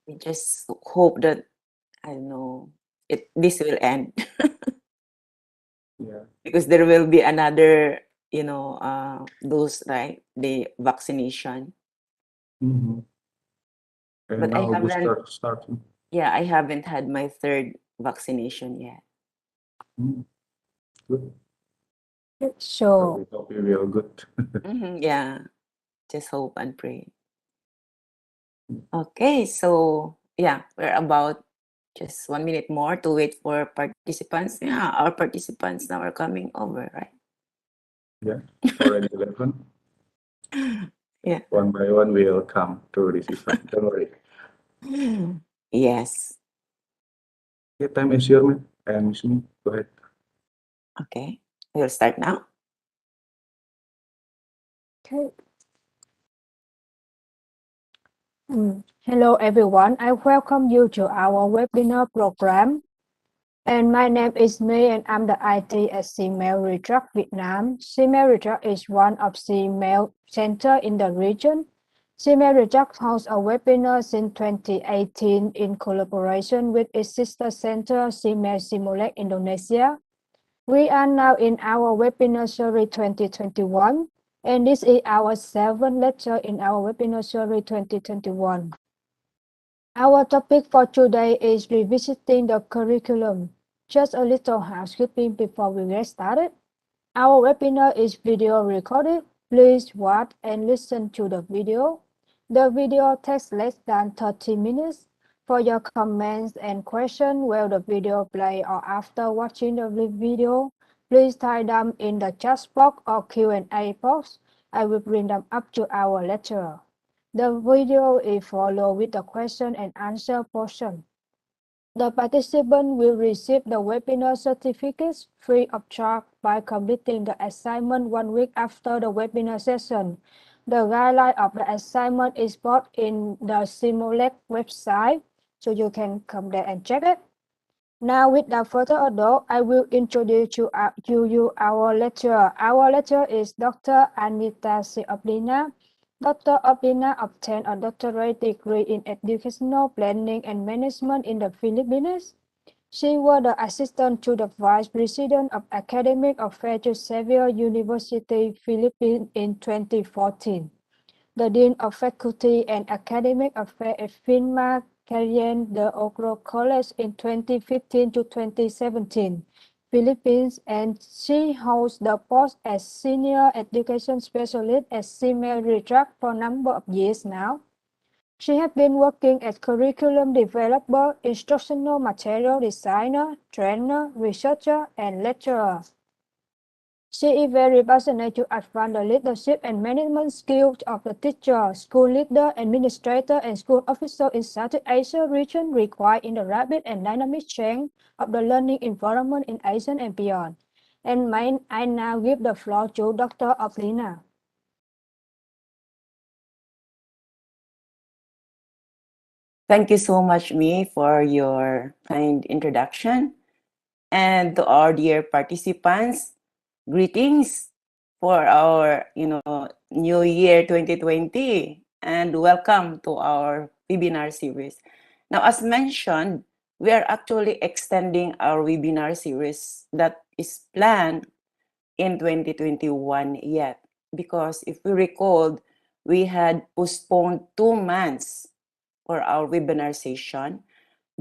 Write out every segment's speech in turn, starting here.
We just hope that, I don't know, this will end Yeah. because there will be another, dose, right? The vaccination. Mm-hmm. And But I now haven't, booster starting. yeah, I haven't had my third vaccination yet. Mm, good. So So, we hope you will good. Yeah, just hope and pray. Okay, so yeah, we're about just 1 minute more to wait for participants. Yeah, our participants now are coming over, right? Yeah, already 11. Yeah. One by one will come to this event. Don't worry. Yes. Yeah, time is your man. And Miss Me, go ahead. Okay, we'll start now. okay. Hello, everyone. I welcome you to our webinar program. And my name is May, and I'm the IT at CMail Retract Vietnam. CMail Retract is one of CMail center in the region. CMail Retract hosts a webinar since 2018 in collaboration with its sister center, CMail Simulate Indonesia. We are now in our webinar series 2021, and this is our 7th lecture in our webinar series 2021. Our topic for today is revisiting the curriculum. Just a little housekeeping before we get started. Our webinar is video recorded. Please watch and listen to the video. The video takes less than 30 minutes. For your comments and questions while the video play or after watching the video, please type them in the chat box or Q&A box. I will bring them up to our lecturer. The video is followed with the question and answer portion. The participant will receive the webinar certificates free of charge by completing the assignment 1 week after the webinar session. The guideline of the assignment is put in the Simulate website, so you can come there and check it. Now, without further ado, I will introduce you our lecturer. Our lecturer is Dr. Anita Sioplina. Dr. Oplina obtained a doctorate degree in educational planning and management in the Philippines. She was the assistant to the vice president of academic affairs to Xavier University, Philippines in 2014. The dean of faculty and academic affairs at Finma Cayenne de Oro College in 2015 to 2017, Philippines, and she holds the post as Senior Education Specialist at CMail Retract for a number of years now. She has been working as curriculum developer, instructional material designer, trainer, researcher, and lecturer. She is very passionate to advance the leadership and management skills of the teacher, school leader, administrator, and school officer in Southeast Asia region required in the rapid and dynamic change of the learning environment in Asia and beyond. And I now give the floor to Dr. Oplina. Thank you so much, Mi, for your kind introduction. And to our dear participants, greetings for our, New Year 2020, and welcome to our webinar series. Now, as mentioned, we are actually extending our webinar series that is planned in 2021 yet, because if we recall, we had postponed 2 months for our webinar session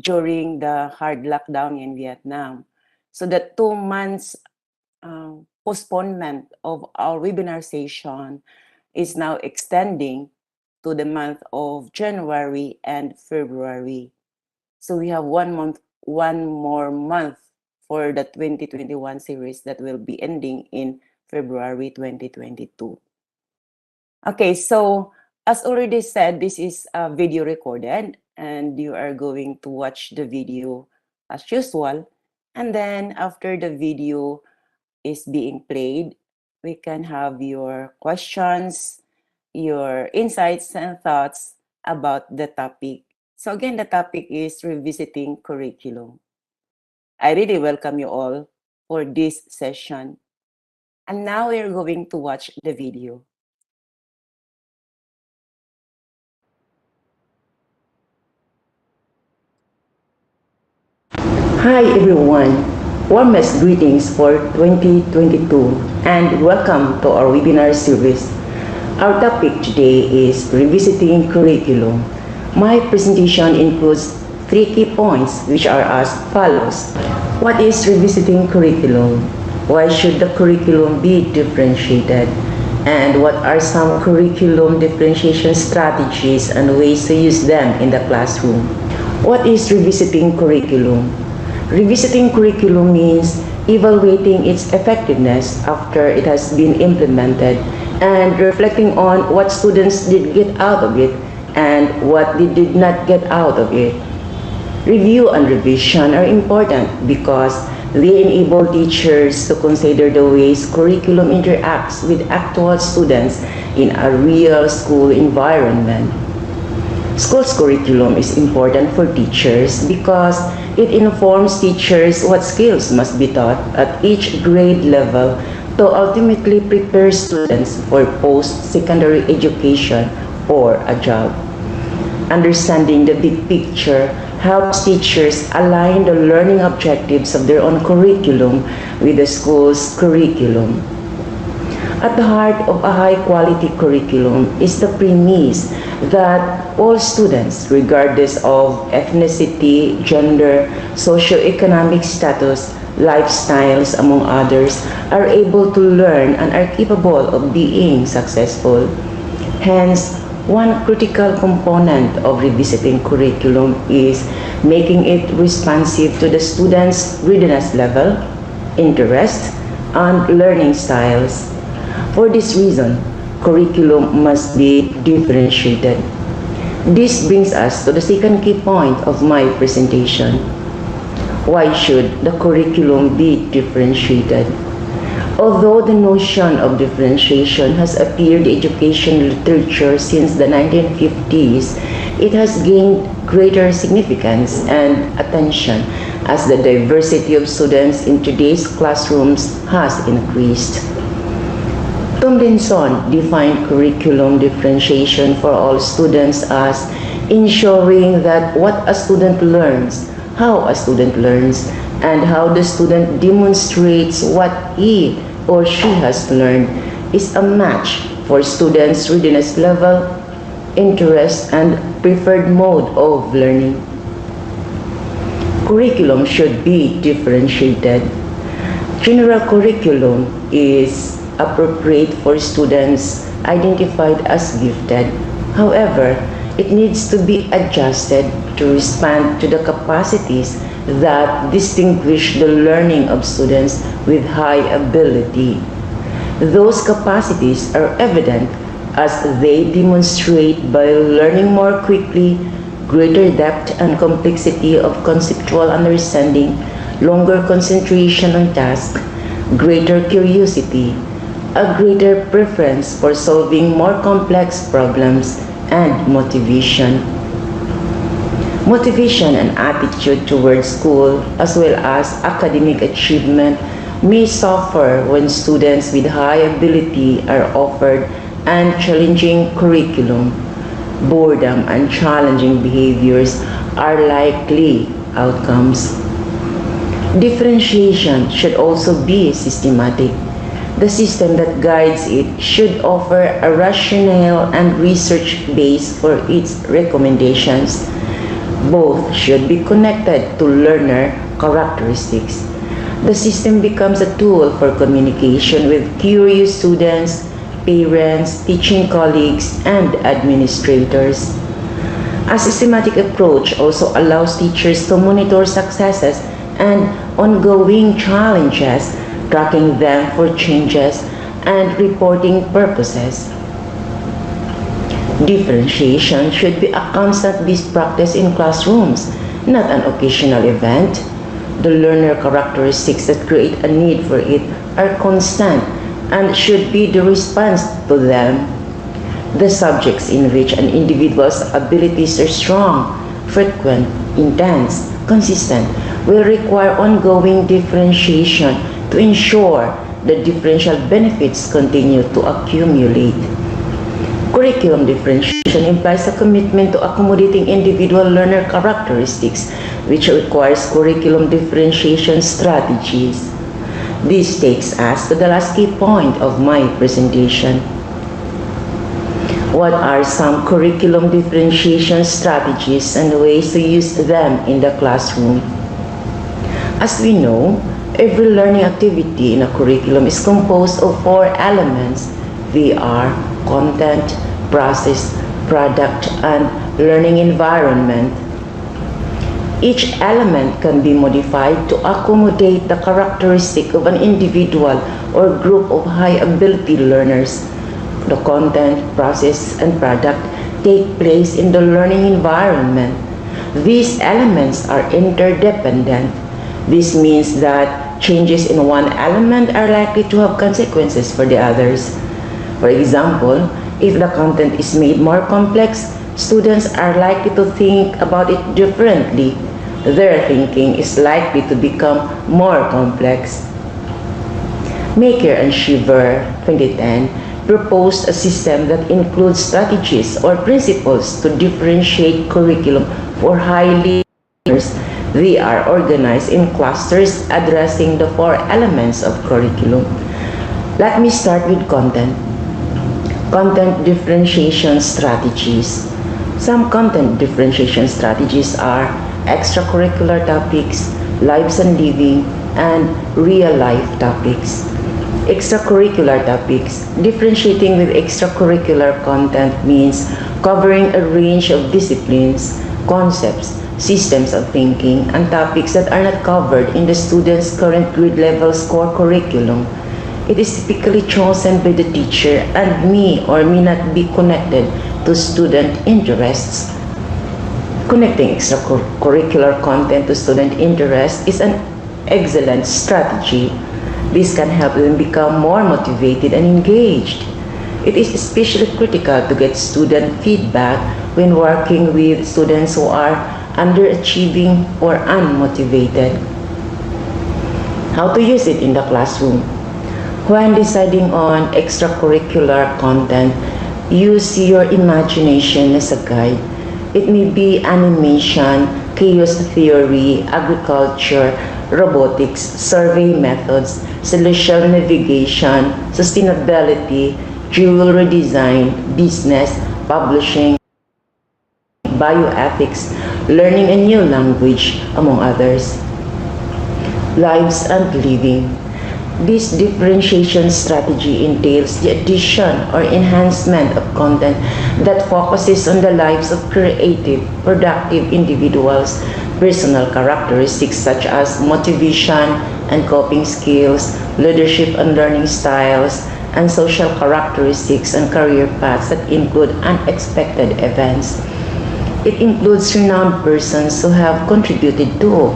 during the hard lockdown in Vietnam. So the 2 months postponement of our webinar session is now extending to the month of January and February. So we have 1 month, 1 more month for the 2021 series that will be ending in February 2022. Okay, so as already said, this is a video recorded and you are going to watch the video as usual. And then after the video is being played, we can have your questions, your insights and thoughts about the topic. So again, the topic is revisiting curriculum. I really welcome you all for this session. And now we're going to watch the video. Hi everyone, warmest greetings for 2022 and welcome to our webinar series. Our topic today is revisiting curriculum. My presentation includes 3 key points which are as follows. What is revisiting curriculum? Why should the curriculum be differentiated? And what are some curriculum differentiation strategies and ways to use them in the classroom? What is revisiting curriculum? Revisiting curriculum means evaluating its effectiveness after it has been implemented and reflecting on what students did get out of it and what they did not get out of it. Review and revision are important because they enable teachers to consider the ways curriculum interacts with actual students in a real school environment. School's curriculum is important for teachers because it informs teachers what skills must be taught at each grade level to ultimately prepare students for post-secondary education or a job. Understanding the big picture helps teachers align the learning objectives of their own curriculum with the school's curriculum. At the heart of a high-quality curriculum is the premise that all students, regardless of ethnicity, gender, socioeconomic status, lifestyles, among others, are able to learn and are capable of being successful. Hence, one critical component of revisiting curriculum is making it responsive to the students' readiness level, interest, and learning styles. For this reason, curriculum must be differentiated. This brings us to the second key point of my presentation. Why should the curriculum be differentiated? Although the notion of differentiation has appeared in education literature since the 1950s, it has gained greater significance and attention as the diversity of students in today's classrooms has increased. Tomlinson defined curriculum differentiation for all students as ensuring that what a student learns, how a student learns, and how the student demonstrates what he or she has learned is a match for students' readiness level, interest, and preferred mode of learning. Curriculum should be differentiated. General curriculum is appropriate for students identified as gifted. However, it needs to be adjusted to respond to the capacities that distinguish the learning of students with high ability. Those capacities are evident as they demonstrate by learning more quickly, greater depth and complexity of conceptual understanding, longer concentration on task, greater curiosity, a greater preference for solving more complex problems, and motivation. Motivation and attitude towards school, as well as academic achievement, may suffer when students with high ability are offered and challenging curriculum. Boredom and challenging behaviors are likely outcomes. Differentiation should also be systematic. The system that guides it should offer a rationale and research base for its recommendations. Both should be connected to learner characteristics. The system becomes a tool for communication with curious students, parents, teaching colleagues, and administrators. A systematic approach also allows teachers to monitor successes and ongoing challenges, tracking them for changes and reporting purposes. Differentiation should be a constant best practice in classrooms, not an occasional event. The learner characteristics that create a need for it are constant and should be the response to them. The subjects in which an individual's abilities are strong, frequent, intense, consistent will require ongoing differentiation to ensure the differential benefits continue to accumulate. Curriculum differentiation implies a commitment to accommodating individual learner characteristics, which requires curriculum differentiation strategies. This takes us to the last key point of my presentation. What are some curriculum differentiation strategies and ways to use them in the classroom? As we know, every learning activity in a curriculum is composed of 4 elements. They are content, process, product, and learning environment. Each element can be modified to accommodate the characteristic of an individual or group of high-ability learners. The content, process, and product take place in the learning environment. These elements are interdependent. This means that changes in one element are likely to have consequences for the others. For example, if the content is made more complex, students are likely to think about it differently. Their thinking is likely to become more complex. Maker and Shiver, 2010, proposed a system that includes strategies or principles to differentiate curriculum for highly learners. They are organized in clusters addressing the 4 elements of curriculum. Let me start with content. Content differentiation strategies. Some content differentiation strategies are extracurricular topics, lives and living, and real-life topics. Extracurricular topics. Differentiating with extracurricular content means covering a range of disciplines, concepts, systems of thinking, and topics that are not covered in the student's current grade level's core curriculum. It is typically chosen by the teacher and may or may not be connected to student interests. Connecting extracurricular content to student interest is an excellent strategy. This can help them become more motivated and engaged. It is especially critical to get student feedback when working with students who are underachieving or unmotivated. How to use it in the classroom? When deciding on extracurricular content, use your imagination as a guide. It may be animation, chaos theory, agriculture, robotics, survey methods, celestial navigation, sustainability, jewelry design, business, publishing, bioethics, learning a new language, among others. Lives and living. This differentiation strategy entails the addition or enhancement of content that focuses on the lives of creative, productive individuals, personal characteristics such as motivation and coping skills, leadership and learning styles, and social characteristics and career paths that include unexpected events. It includes renowned persons who have contributed to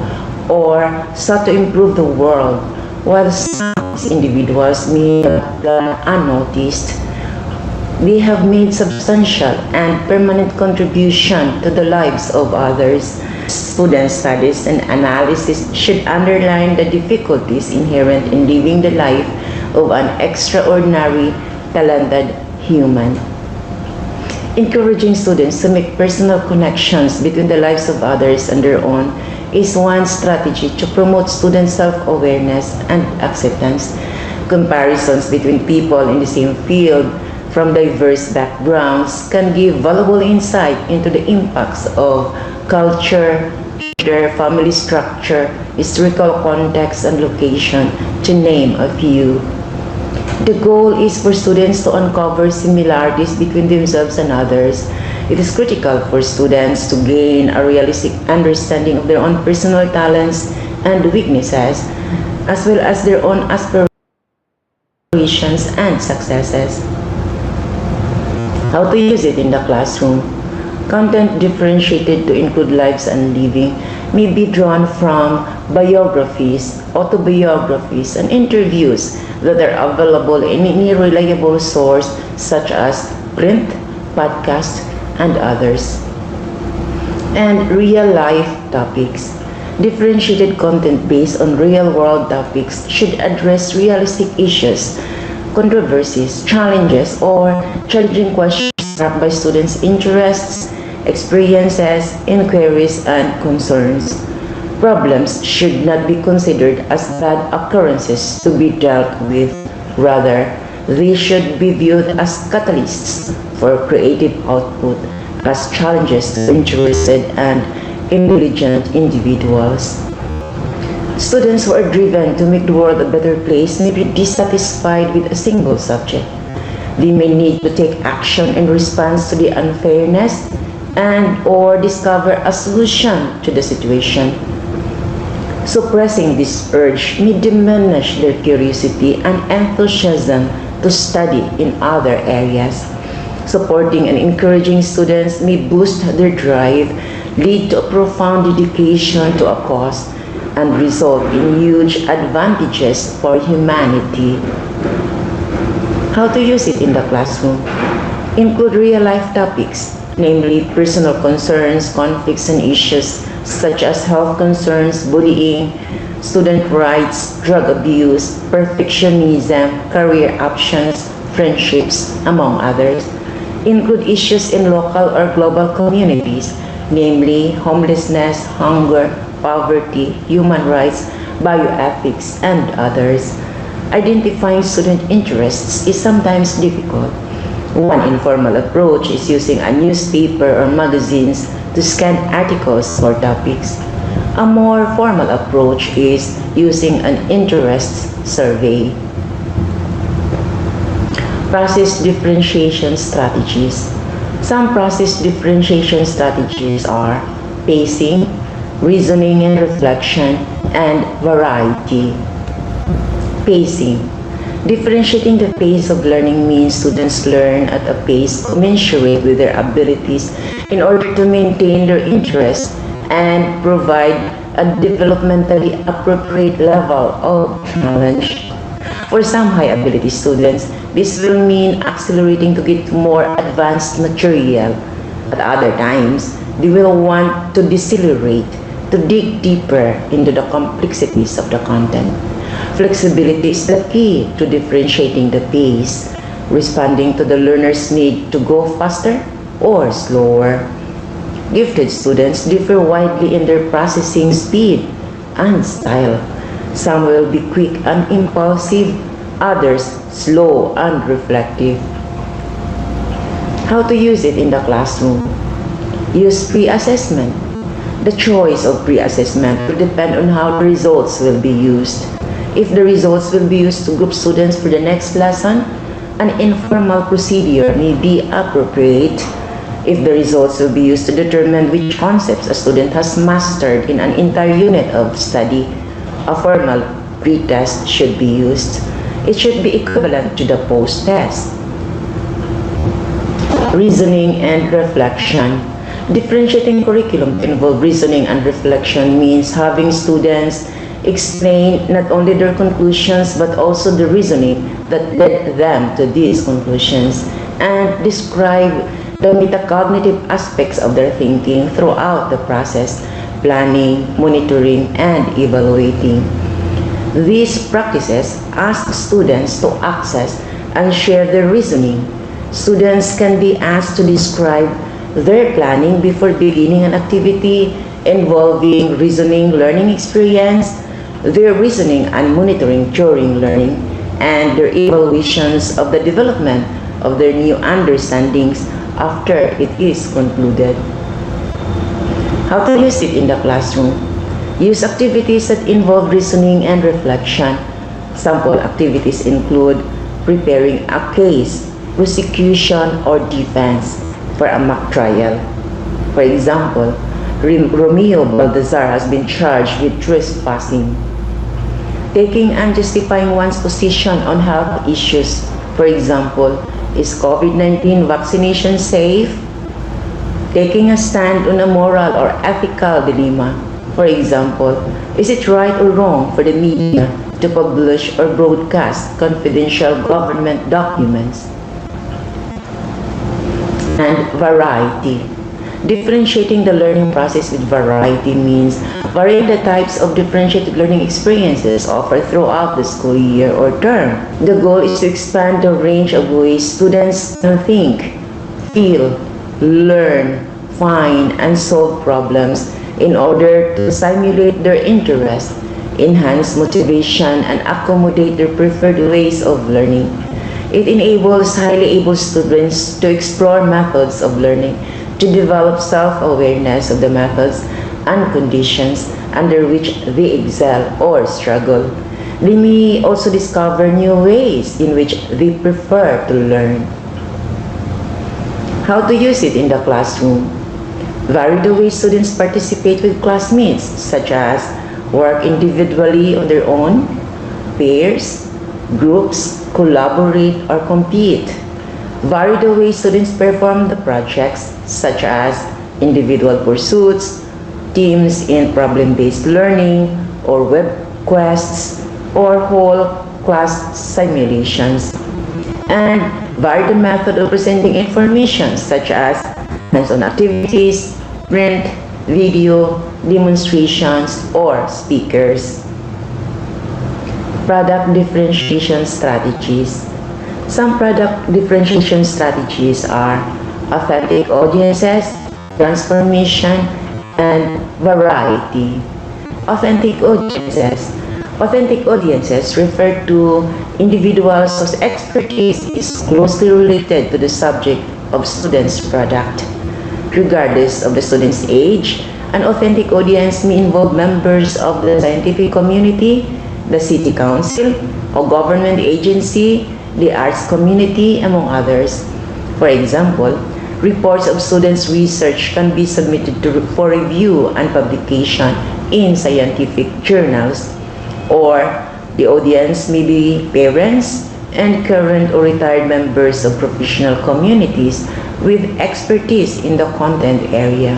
or sought to improve the world, while some individuals may have gone unnoticed. They have made substantial and permanent contribution to the lives of others. Student studies and analysis should underline the difficulties inherent in living the life of an extraordinary, talented human. Encouraging students to make personal connections between the lives of others and their own is one strategy to promote student self-awareness and acceptance. Comparisons between people in the same field from diverse backgrounds can give valuable insight into the impacts of culture, their family structure, historical context, and location, to name a few. The goal is for students to uncover similarities between themselves and others. It is critical for students to gain a realistic understanding of their own personal talents and weaknesses, as well as their own aspirations and successes. How to use it in the classroom? Content differentiated to include lives and living may be drawn from biographies, autobiographies, and interviews that are available in any reliable source such as print, podcast, and others. And real-life topics. Differentiated content based on real-world topics should address realistic issues, controversies, challenges, or challenging questions struck by students' interests, experiences, inquiries, and concerns. Problems should not be considered as bad occurrences to be dealt with. Rather, they should be viewed as catalysts for creative output, as challenges to interested and intelligent individuals. Students who are driven to make the world a better place may be dissatisfied with a single subject. They may need to take action in response to the unfairness and/or discover a solution to the situation. Suppressing this urge may diminish their curiosity and enthusiasm to study in other areas. Supporting and encouraging students may boost their drive, lead to a profound dedication to a cause, and result in huge advantages for humanity. How to use it in the classroom? Include real-life topics, namely personal concerns, conflicts, and issues such as health concerns, bullying, student rights, drug abuse, perfectionism, career options, friendships, among others. Include issues in local or global communities, namely homelessness, hunger, poverty, human rights, bioethics, and others. Identifying student interests is sometimes difficult. One informal approach is using a newspaper or magazines to scan articles or topics. A more formal approach is using an interest survey. Process differentiation strategies. Some process differentiation strategies are pacing, reasoning and reflection, and variety. Pacing. Differentiating the pace of learning means students learn at a pace commensurate with their abilities in order to maintain their interest and provide a developmentally appropriate level of challenge. For some high-ability students, this will mean accelerating to get more advanced material. At other times, they will want to decelerate, to dig deeper into the complexities of the content. Flexibility is the key to differentiating the pace, responding to the learner's need to go faster or slower. Gifted students differ widely in their processing speed and style. Some will be quick and impulsive, others slow and reflective. How to use it in the classroom? Use pre-assessment. The choice of pre-assessment will depend on how the results will be used. If the results will be used to group students for the next lesson, an informal procedure may be appropriate. If the results will be used to determine which concepts a student has mastered in an entire unit of study, a formal pre-test should be used. It should be equivalent to the post-test. Reasoning and reflection. Differentiating curriculum to involve reasoning and reflection means having students explain not only their conclusions but also the reasoning that led them to these conclusions and describe the metacognitive aspects of their thinking throughout the process, planning, monitoring, and evaluating. These practices ask students to access and share their reasoning. Students can be asked to describe their planning before beginning an activity involving reasoning learning experience, their reasoning and monitoring during learning, and their evaluations of the development of their new understandings after it is concluded. How to use it in the classroom? Use activities that involve reasoning and reflection. Sample activities include preparing a case, prosecution, or defense for a mock trial. For example, Romeo Balthazar has been charged with trespassing. Taking and justifying one's position on health issues. For example, is COVID-19 vaccination safe? Taking a stand on a moral or ethical dilemma. For example, is it right or wrong for the media to publish or broadcast confidential government documents? And variety. Differentiating the learning process with variety means varying the types of differentiated learning experiences offered throughout the school year or term. The goal is to expand the range of ways students can think, feel, learn, find, and solve problems in order to stimulate their interest, enhance motivation, and accommodate their preferred ways of learning. It enables highly able students to explore methods of learning, to develop self-awareness of the methods and conditions under which they excel or struggle. They may also discover new ways in which they prefer to learn. How to use it in the classroom. Vary the way students participate with classmates, such as work individually on their own, pairs, groups, collaborate, or compete. Vary the way students perform the projects, such as individual pursuits, teams in problem-based learning, or web quests, or whole class simulations. And vary the method of presenting information, such as hands-on activities, print, video, demonstrations, or speakers. Product differentiation strategies. Some product differentiation strategies are authentic audiences, transformation, and variety. Authentic audiences. Authentic audiences refer to individuals whose expertise is closely related to the subject of student's product. Regardless of the student's age, an authentic audience may involve members of the scientific community, the city council, a government agency, the arts community, among others. For example, reports of students' research can be submitted for review and publication in scientific journals, or the audience may be parents and current or retired members of professional communities with expertise in the content area.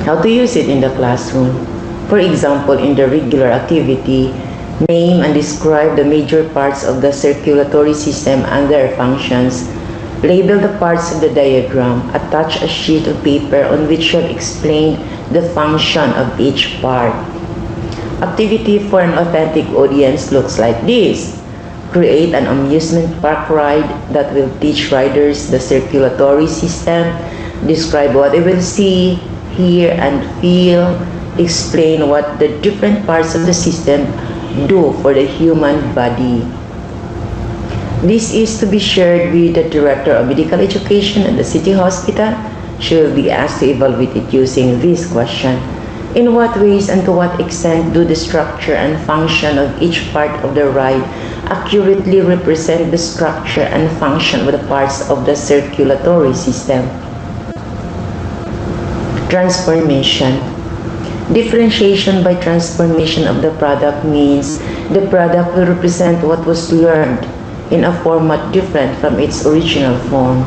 How to use it in the classroom. For example, in the regular activity, name and describe the major parts of the circulatory system and their functions. Label the parts of the diagram. Attach a sheet of paper on which you have explained the function of each part. Activity for an authentic audience looks like this. Create an amusement park ride that will teach riders the circulatory system. Describe what they will see, hear, and feel. Explain what the different parts of the system do for the human body. This is to be shared with the Director of Medical Education at the City Hospital. She will be asked to evaluate it using this question. In what ways and to what extent do the structure and function of each part of the ride accurately represent the structure and function of the parts of the circulatory system? Transformation. Differentiation by transformation of the product means the product will represent what was learned in a format different from its original form.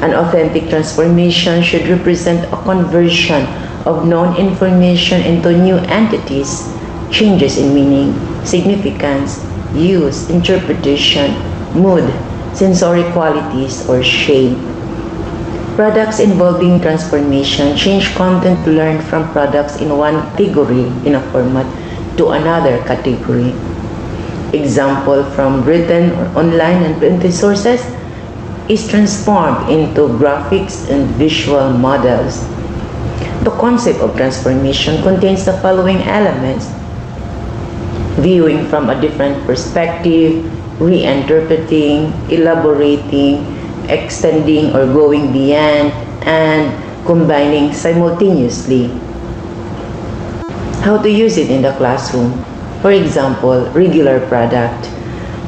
An authentic transformation should represent a conversion of known information into new entities, changes in meaning, significance, use, interpretation, mood, sensory qualities, or shape. Products involving transformation change content learned from products in one category in a format to another category. Example from written or online and printed sources is transformed into graphics and visual models. The concept of transformation contains the following elements: viewing from a different perspective, reinterpreting, elaborating, extending or going beyond, and combining simultaneously. How to use it in the classroom. For example, regular product.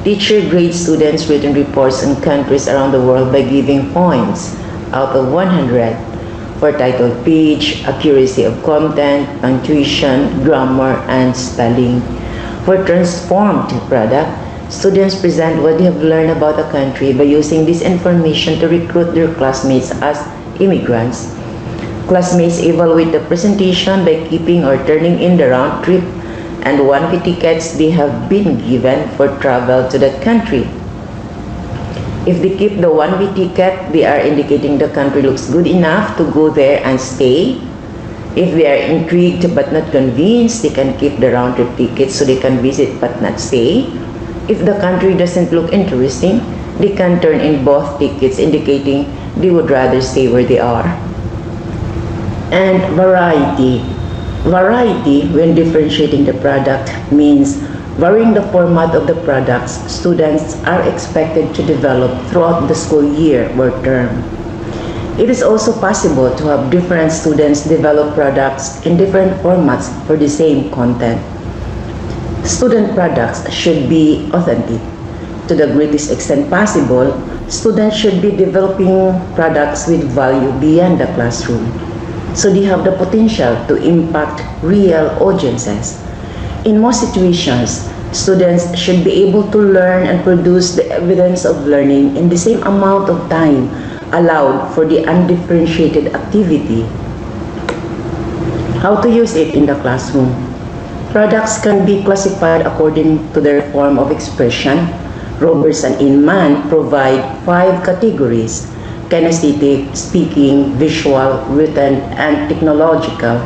Teacher grades students' written reports on countries around the world by giving points out of 100 for title page, accuracy of content, punctuation, grammar, and spelling. For transformed product, students present what they have learned about a country by using this information to recruit their classmates as immigrants. Classmates evaluate the presentation by keeping or turning in the round trip and one-way tickets they have been given for travel to that country. If they keep the one-way ticket, they are indicating the country looks good enough to go there and stay. If they are intrigued but not convinced, they can keep the round-trip ticket so they can visit but not stay. If the country doesn't look interesting, they can turn in both tickets, indicating they would rather stay where they are. And variety. Variety, when differentiating the product, means varying the format of the products students are expected to develop throughout the school year or term. It is also possible to have different students develop products in different formats for the same content. Student products should be authentic. To the greatest extent possible, students should be developing products with value beyond the classroom, so they have the potential to impact real audiences. In most situations, students should be able to learn and produce the evidence of learning in the same amount of time allowed for the undifferentiated activity. How to use it in the classroom? Products can be classified according to their form of expression. Roberts and Inman provide 5 categories: kinesthetic, speaking, visual, written, and technological.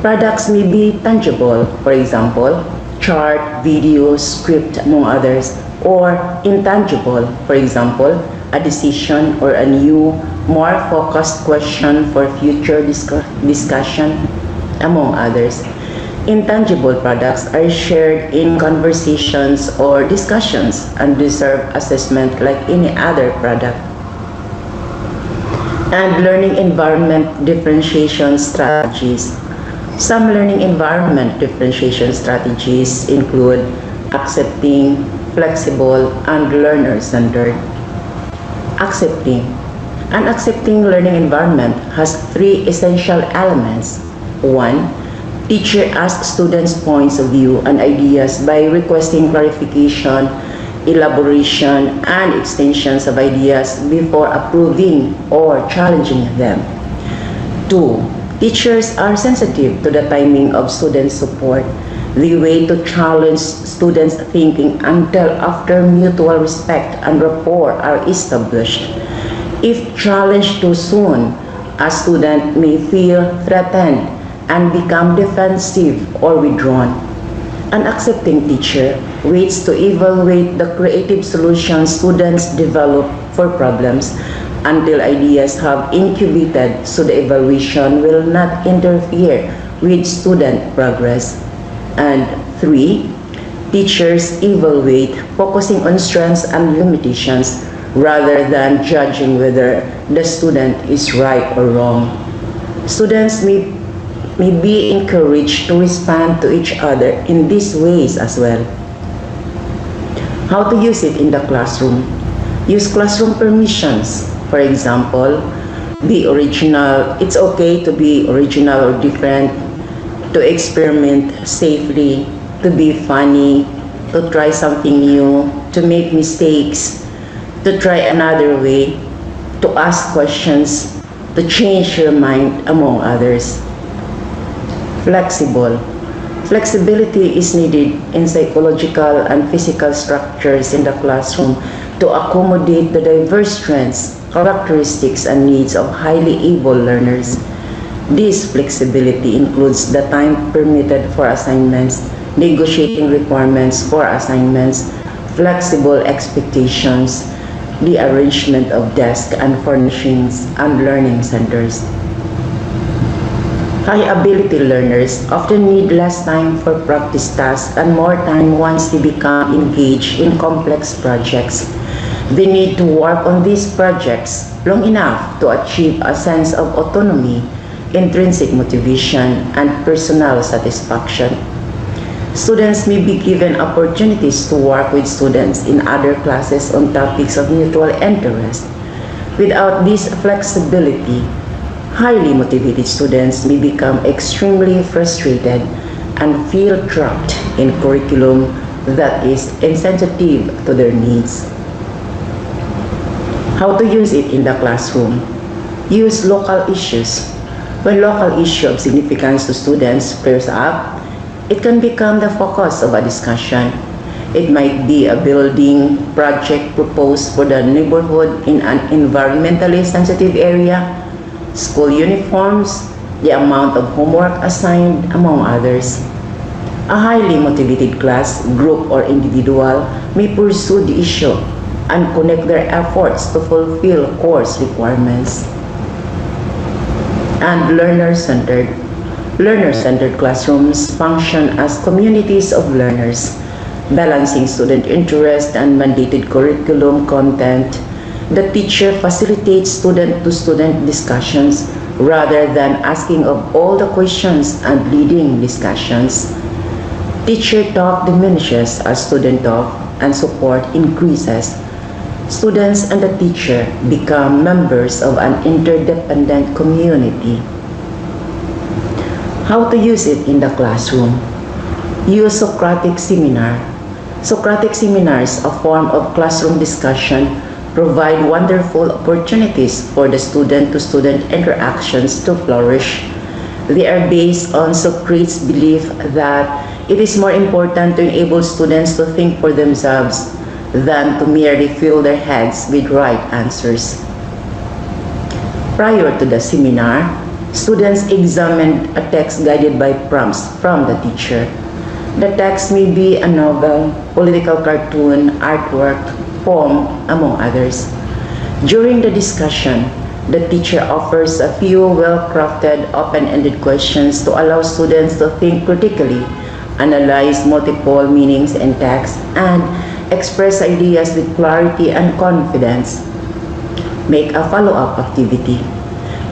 Products may be tangible, for example, chart, video, script, among others, or intangible, for example, a decision or a new, more focused question for future discussion, among others. Intangible products are shared in conversations or discussions and deserve assessment like any other product. And learning environment differentiation strategies. Some learning environment differentiation strategies include accepting, flexible, and learner-centered. Accepting. An accepting learning environment has 3 essential elements. 1. Teacher asks students' points of view and ideas by requesting clarification, elaboration, and extensions of ideas before approving or challenging them. 2. Teachers are sensitive to the timing of student support. They wait to challenge students' thinking until after mutual respect and rapport are established. If challenged too soon, a student may feel threatened and become defensive or withdrawn. An accepting teacher waits to evaluate the creative solutions students develop for problems until ideas have incubated, so the evaluation will not interfere with student progress. And 3, teachers evaluate, focusing on strengths and limitations rather than judging whether the student is right or wrong. Students may be encouraged to respond to each other in these ways as well. How to use it in the classroom? Use classroom permissions. For example, be original. It's okay to be original or different, to experiment safely, to be funny, to try something new, to make mistakes, to try another way, to ask questions, to change your mind, among others. Flexible. Flexibility is needed in psychological and physical structures in the classroom to accommodate the diverse strengths, characteristics, and needs of highly able learners. This flexibility includes the time permitted for assignments, negotiating requirements for assignments, flexible expectations, the arrangement of desks and furnishings, and learning centers. High-ability learners often need less time for practice tasks and more time once they become engaged in complex projects. They need to work on these projects long enough to achieve a sense of autonomy, intrinsic motivation, and personal satisfaction. Students may be given opportunities to work with students in other classes on topics of mutual interest. Without this flexibility, highly motivated students may become extremely frustrated and feel trapped in curriculum that is insensitive to their needs. How to use it in the classroom? Use local issues. When local issue of significance to students flares up, it can become the focus of a discussion. It might be a building project proposed for the neighborhood in an environmentally sensitive area, school uniforms, the amount of homework assigned, among others. A highly motivated class, group, or individual may pursue the issue and connect their efforts to fulfill course requirements. And learner-centered classrooms function as communities of learners, balancing student interest and mandated curriculum content. The teacher facilitates student-to-student discussions rather than asking of all the questions and leading discussions. Teacher talk diminishes as student talk and support increases. Students and the teacher become members of an interdependent community. How to use it in the classroom? Use Socratic seminar. Socratic seminars, a form of classroom discussion, provide wonderful opportunities for the student-to-student interactions to flourish. They are based on Socrates' belief that it is more important to enable students to think for themselves than to merely fill their heads with right answers. Prior to the seminar, students examined a text guided by prompts from the teacher. The text may be a novel, political cartoon, artwork, poem, among others. During the discussion, the teacher offers a few well-crafted, open-ended questions to allow students to think critically, analyze multiple meanings in text, and express ideas with clarity and confidence. Make a follow-up activity.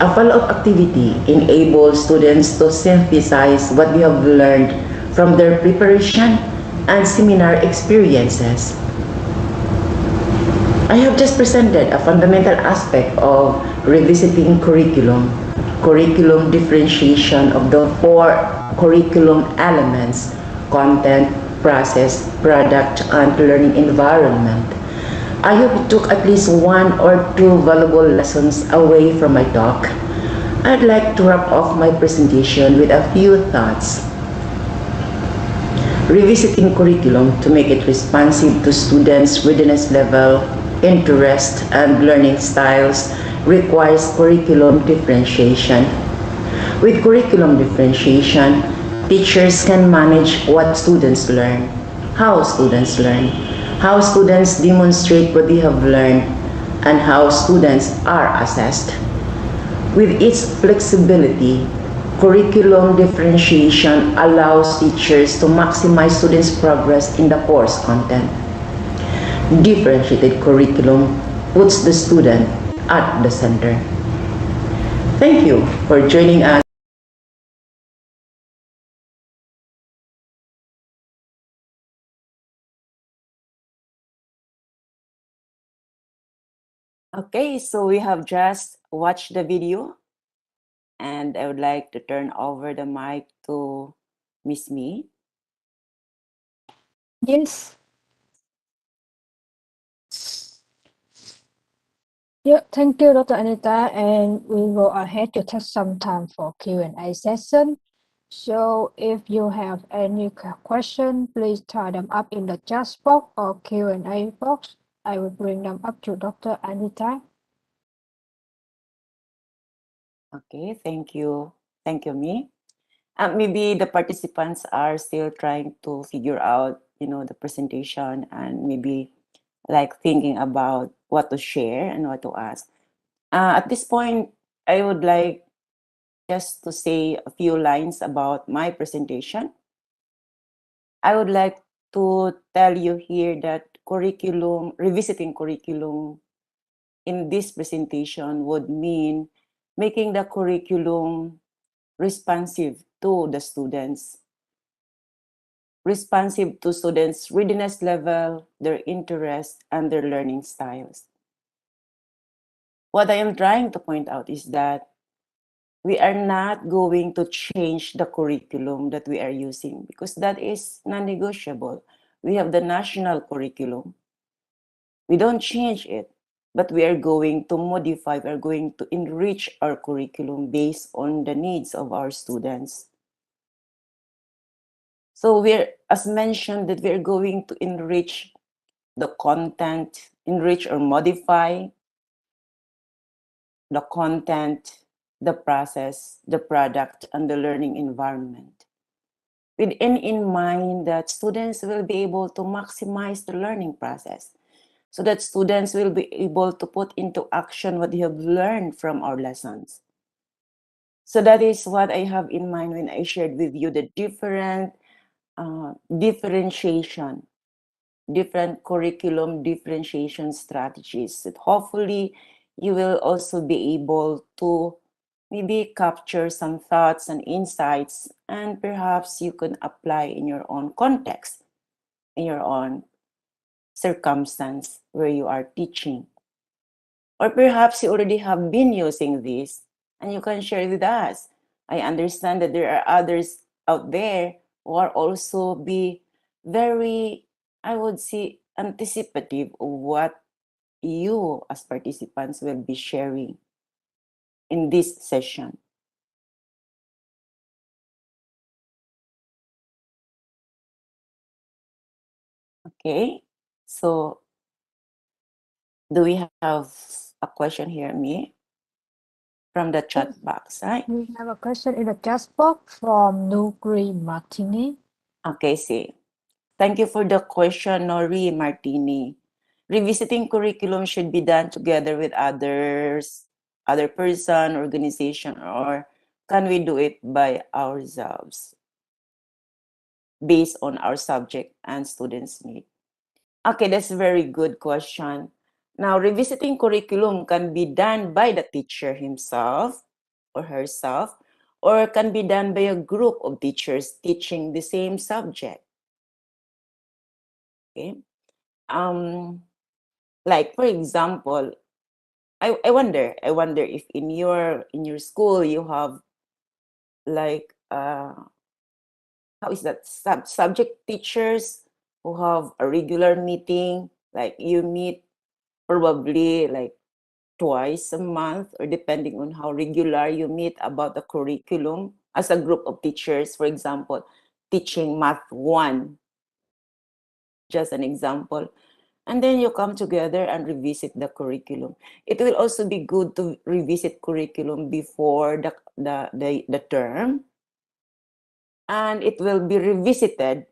A follow-up activity enables students to synthesize what they have learned from their preparation and seminar experiences. I have just presented a fundamental aspect of revisiting curriculum differentiation of the four curriculum elements: content, process, product, and learning environment. I hope you took at least one or two valuable lessons away from my talk. I'd like to wrap off my presentation with a few thoughts. Revisiting curriculum to make it responsive to students' readiness level, interest, and learning styles requires curriculum differentiation. With curriculum differentiation, teachers can manage what students learn, how students demonstrate what they have learned, and how students are assessed. With its flexibility, curriculum differentiation allows teachers to maximize students' progress in the course content. Differentiated curriculum puts the student at the center. Thank you for joining us. Okay, so we have just watched the video, and I would like to turn over the mic to Miss Me. Yes. Yeah, thank you, Dr. Anita, and we go ahead to take some time for Q&A session. So if you have any question, please type them up in the chat box or Q&A box. I will bring them up to Dr. Anita. Okay, thank you. Thank you, Me. Maybe the participants are still trying to figure out, the presentation and maybe like thinking about what to share and what to ask. At this point, I would like just to say a few lines about my presentation. I would like to tell you here that revisiting curriculum in this presentation would mean making the curriculum responsive to the students, responsive to students' readiness level, their interest, and their learning styles. What I am trying to point out is that we are not going to change the curriculum that we are using because that is non-negotiable. We have the national curriculum. We don't change it, but we are going to modify, we are going to enrich our curriculum based on the needs of our students. So as mentioned, that we're going to enrich the content, enrich or modify the content, the process, the product, and the learning environment. With in mind that students will be able to maximize the learning process. so that students will be able to put into action what they have learned from our lessons. So that is what I have in mind when I shared with you the different differentiation, different curriculum differentiation strategies that hopefully you will also be able to maybe capture some thoughts and insights, and perhaps you can apply in your own context, in your own circumstance where you are teaching. Or perhaps you already have been using this and you can share with us. I understand that there are others out there who are also be very, I would say, anticipative of what you as participants will be sharing in this session. Okay, so do we have a question here, me, from the chat box, right? We have a question in the chat box from Nugri Martini. Okay, see. Thank you for the question, Nori Martini. Revisiting curriculum should be done together with others, other person, organization, or can we do it by ourselves based on our subject and students' need? Okay, that's a very good question. Now, revisiting curriculum can be done by the teacher himself or herself, or can be done by a group of teachers teaching the same subject. Okay. Like for example, I wonder if in your school you have like how is that subject teachers who have a regular meeting, like you meet probably like twice a month, or depending on how regular you meet about the curriculum as a group of teachers, for example, teaching math 1, just an example. And then you come together and revisit the curriculum. It will also be good to revisit curriculum before the term, and it will be revisited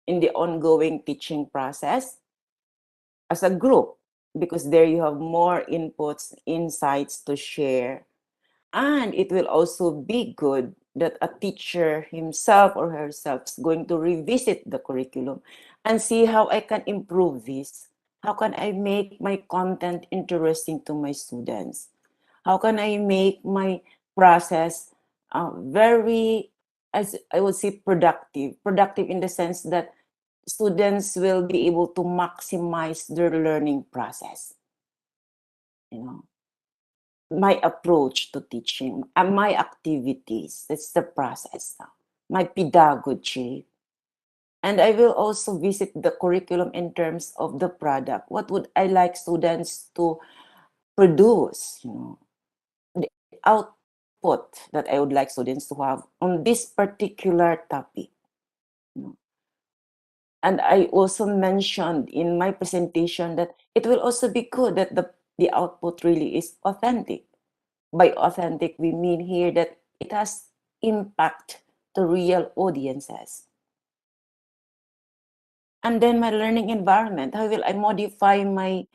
in the ongoing teaching process as a group, because there you have more inputs, insights to share. And it will also be good that a teacher himself or herself is going to revisit the curriculum and see how I can improve this. How can I make my content interesting to my students? How can I make my process very, as I would say, productive? Productive in the sense that students will be able to maximize their learning process. You know, my approach to teaching and my activities. That's the process now. My pedagogy. And I will also visit the curriculum in terms of the product. What would I like students to produce? You know, the output that I would like students to have on this particular topic. You know. And I also mentioned in my presentation that it will also be good that the output really is authentic. By authentic, we mean here that it has impact to real audiences. And then my learning environment, how will I modify my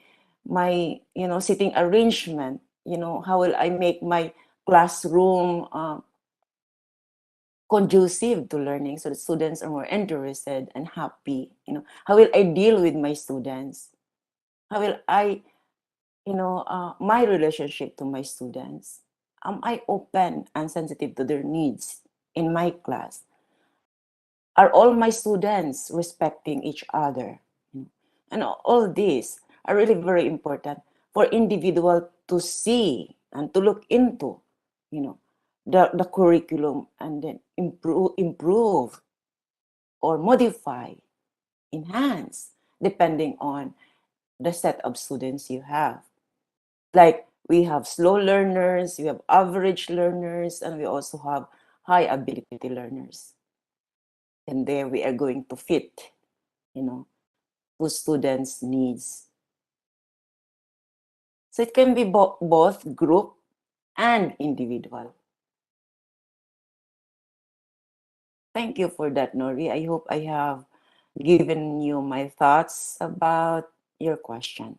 sitting arrangement? How will I make my classroom conducive to learning so the students are more interested and happy? How will I deal with my students? How will I my relationship to my students? Am I open and sensitive to their needs in my class? Are all my students respecting each other? And all these are really very important for individual to see and to look into, the curriculum, and then improve or modify, enhance, depending on the set of students you have. Like we have slow learners, we have average learners, and we also have high ability learners. And there we are going to fit, to students' needs. So it can be both group and individual. Thank you for that, Nori. I hope I have given you my thoughts about, your question.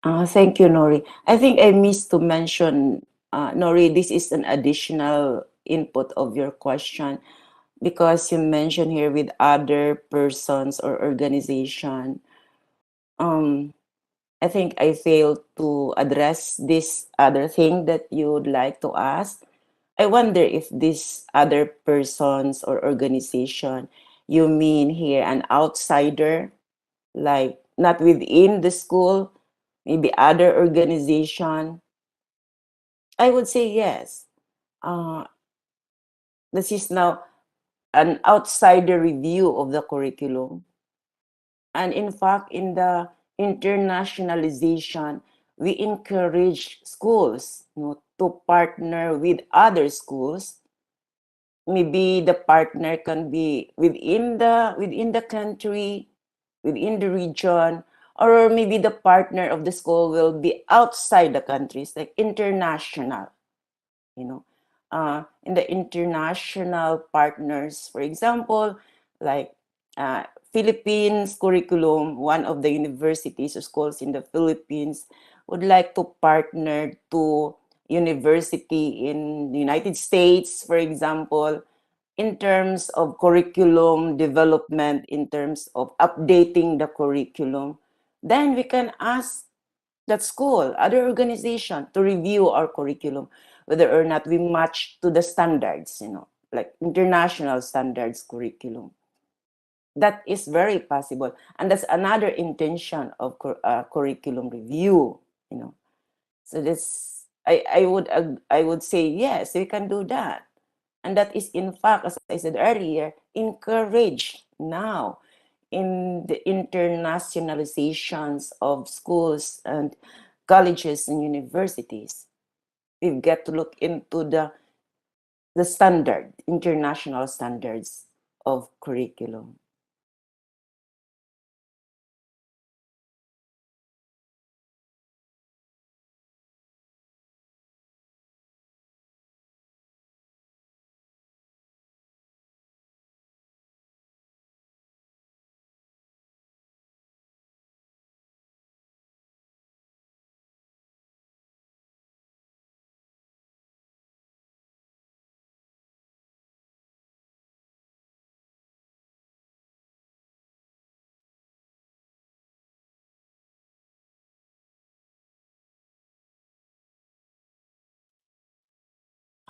Thank you, Nori. I think I missed to mention, Nori, this is an additional input of your question because you mentioned here with other persons or organization. I think I failed to address this other thing that you would like to ask. I wonder if this other persons or organization, you mean here an outsider, like not within the school, maybe other organization. I would say yes. This is now an outsider review of the curriculum. And in fact, in the internationalization, we encourage schools, to partner with other schools. Maybe the partner can be within the country, within the region, or maybe the partner of the school will be outside the countries, like international. In the international partners, for example, like Philippines curriculum, one of the universities or schools in the Philippines would like to partner to university in the United States, for example, in terms of curriculum development, in terms of updating the curriculum, then we can ask that school, other organization to review our curriculum, whether or not we match to the standards, like international standards curriculum. That is very possible. And that's another intention of curriculum review, So that's, I would say, yes, we can do that. And that is, in fact, as I said earlier, encouraged now in the internationalizations of schools and colleges and universities. We've got to look into the standard, international standards of curriculum.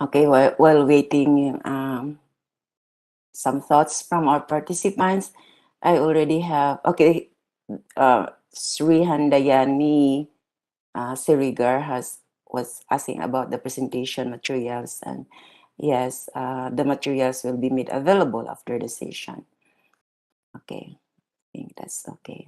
Okay, while waiting some thoughts from our participants, I already have, okay, Sri Handayani Sirigar was asking about the presentation materials, and yes, the materials will be made available after the session. Okay, I think that's okay.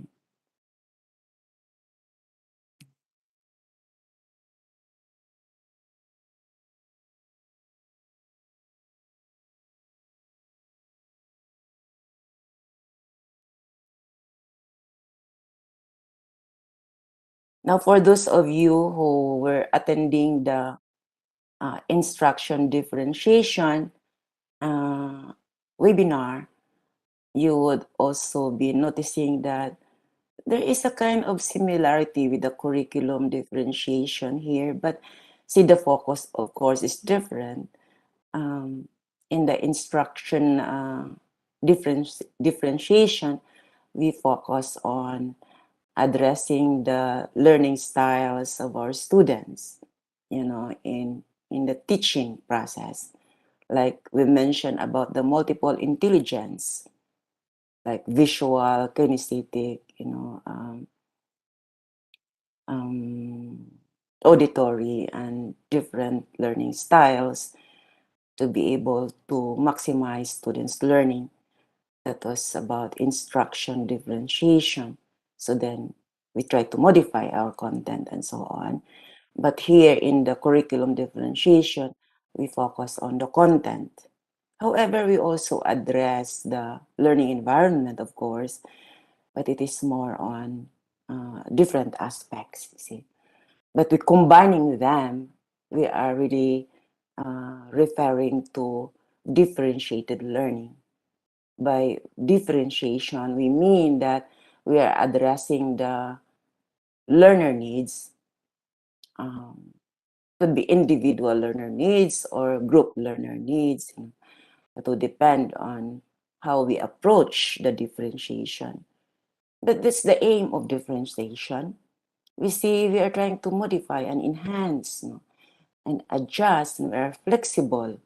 Now, for those of you who were attending the instruction differentiation webinar, you would also be noticing that there is a kind of similarity with the curriculum differentiation here, but see, the focus, of course, is different. in the instruction differentiation, we focus on addressing the learning styles of our students, in the teaching process. Like we mentioned about the multiple intelligence, like visual, kinesthetic, auditory, and different learning styles to be able to maximize students' learning. That was about instruction differentiation. So then we try to modify our content and so on. But here in the curriculum differentiation, we focus on the content. However, we also address the learning environment, of course, but it is more on different aspects, you see. But with combining them, we are really referring to differentiated learning. By differentiation, we mean that we are addressing the learner needs. Could be individual learner needs or group learner needs. It will depend on how we approach the differentiation. But that's the aim of differentiation. We see we are trying to modify and enhance, and adjust, and we are flexible,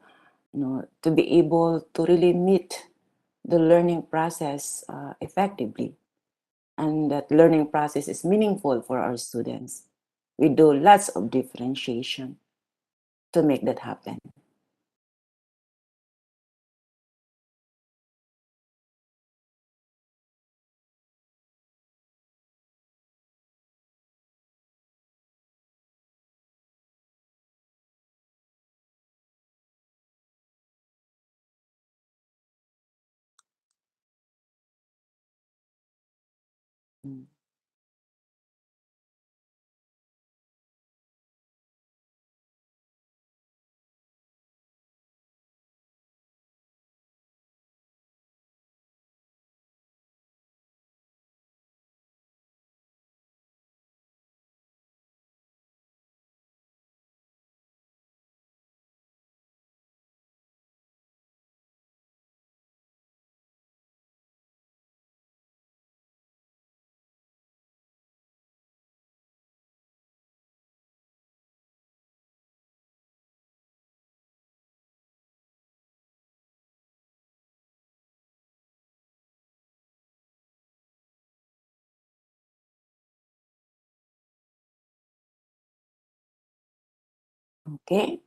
to be able to really meet the learning process effectively. And that learning process is meaningful for our students. We do lots of differentiation to make that happen. Mm. Okay,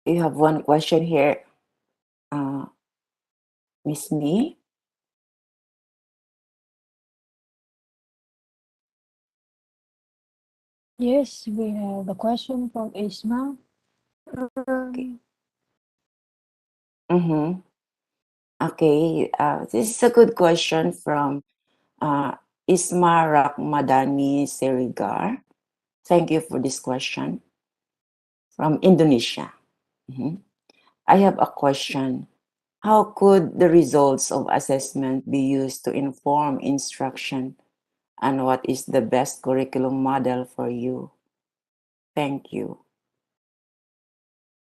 you have one question here, Miss Me. Yes, we have a question from Isma. Okay. Mm-hmm. Okay, this is a good question from Isma Rakmadani Serigar. Thank you for this question from Indonesia. Mhm. I have a question. How could the results of assessment be used to inform instruction, and what is the best curriculum model for you? Thank you.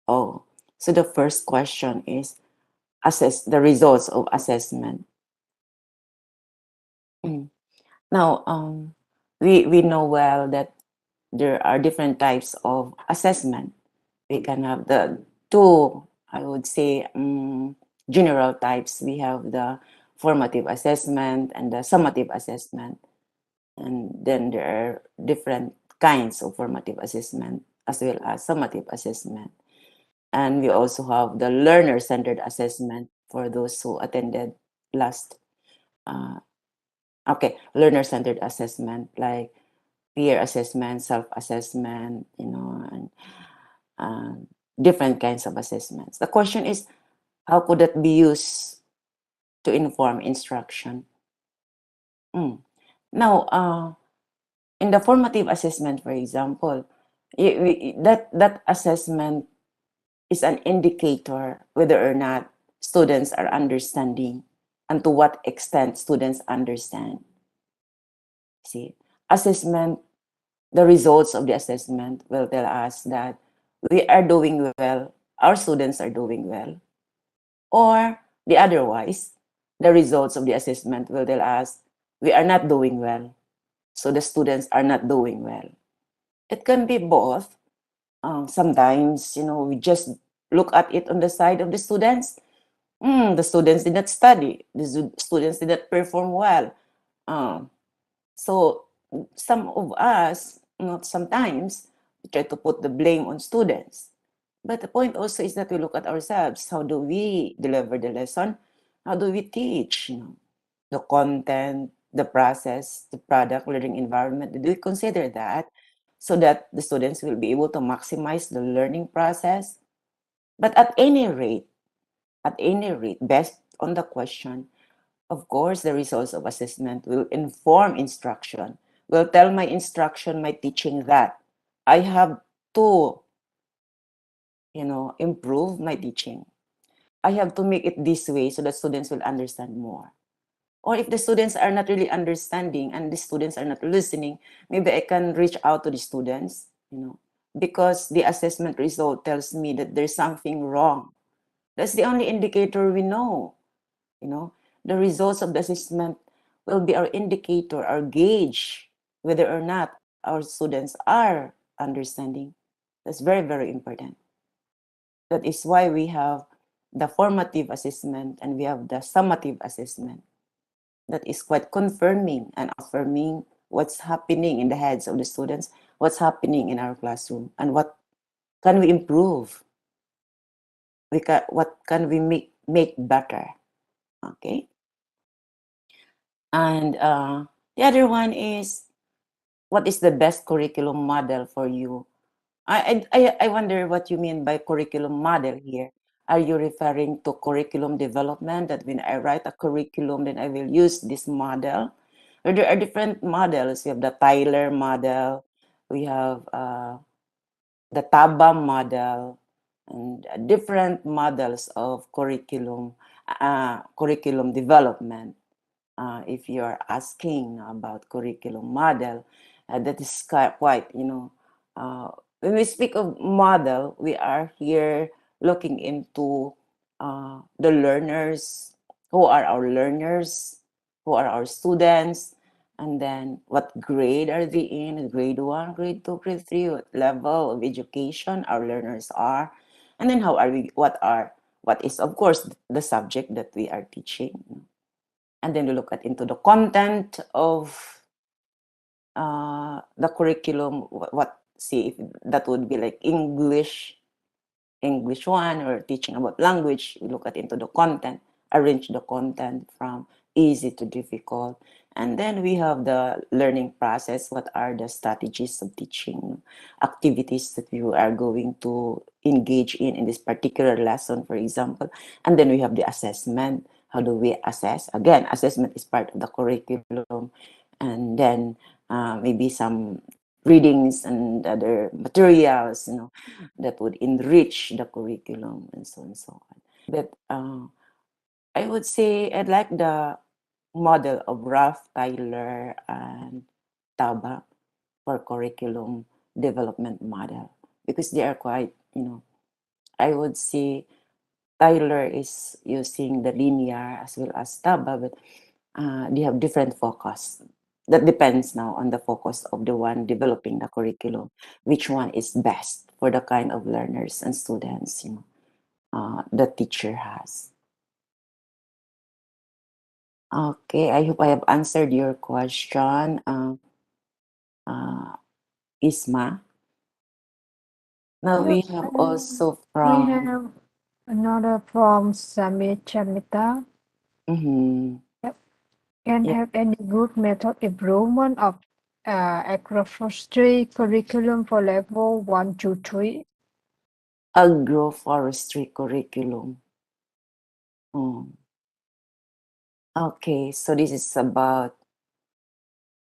Oh, so the first question is assess the results of assessment. Now, we know well that there are different types of assessment. We can have the two, I would say, general types. We have the formative assessment and the summative assessment. And then there are different kinds of formative assessment as well as summative assessment. And we also have the learner-centered assessment for those who attended last. Learner-centered assessment like peer assessment, self-assessment, and different kinds of assessments. The question is, how could that be used to inform instruction? Now, in the formative assessment, for example, that assessment is an indicator whether or not students are understanding and to what extent students understand. See, assessment, the results of the assessment will tell us that we are doing well our students are doing well, or the otherwise, the results of the assessment will tell us we are not doing well, so the students are not doing well. It can be both. Sometimes, we just look at it on the side of the students. The students did not study. The students did not perform well. So some of us, not sometimes, we try to put the blame on students. But the point also is that we look at ourselves. How do we deliver the lesson? How do we teach? The content, the process, the product, learning environment. Do we consider that so that the students will be able to maximize the learning process? But at any rate, based on the question, of course, the results of assessment will inform instruction, will tell my instruction, my teaching that I have to, improve my teaching. I have to make it this way so that students will understand more. Or if the students are not really understanding and the students are not listening, maybe I can reach out to the students, because the assessment result tells me that there's something wrong. That's the only indicator we know. The results of the assessment will be our indicator, our gauge, whether or not our students are understanding. That's very, very important. That is why we have the formative assessment and we have the summative assessment. That is quite confirming and affirming what's happening in the heads of the students, what's happening in our classroom, and what can we improve? What can we make better? Okay. And the other one is, what is the best curriculum model for you? I wonder what you mean by curriculum model here. Are you referring to curriculum development, that when I write a curriculum, then I will use this model? Or there are different models. We have the Tyler model, we have the TABA model, and different models of curriculum development. If you are asking about curriculum model, that is quite, when we speak of model, we are here looking into the learners, who are our learners, who are our students, and then what grade are they in, grade 1, grade 2, grade 3, what level of education our learners are, and then what is, of course, the subject that we are teaching. And then we look at into the content of the curriculum. See if that would be like English 1, or teaching about language. We look at into the content, arrange the content from easy to difficult. And then we have the learning process. What are the strategies of teaching, activities that you are going to engage in this particular lesson, for example. And then we have the assessment. How do we assess? Again, assessment is part of the curriculum. And then maybe some readings and other materials, that would enrich the curriculum, and so on and so on. But I would say I like the model of Ralph, Tyler, and Taba for curriculum development model, because they are quite, I would say Tyler is using the linear as well as Taba, but they have different focus. That depends now on the focus of the one developing the curriculum, which one is best for the kind of learners and students, the teacher has. Okay, I hope I have answered your question, Isma. Now we have also We from have another from Samit Chamita. mhm, Yep. Can yeah, have any good method improvement of agroforestry curriculum for level 1 to 3? agroforestry curriculum. Okay, so this is about,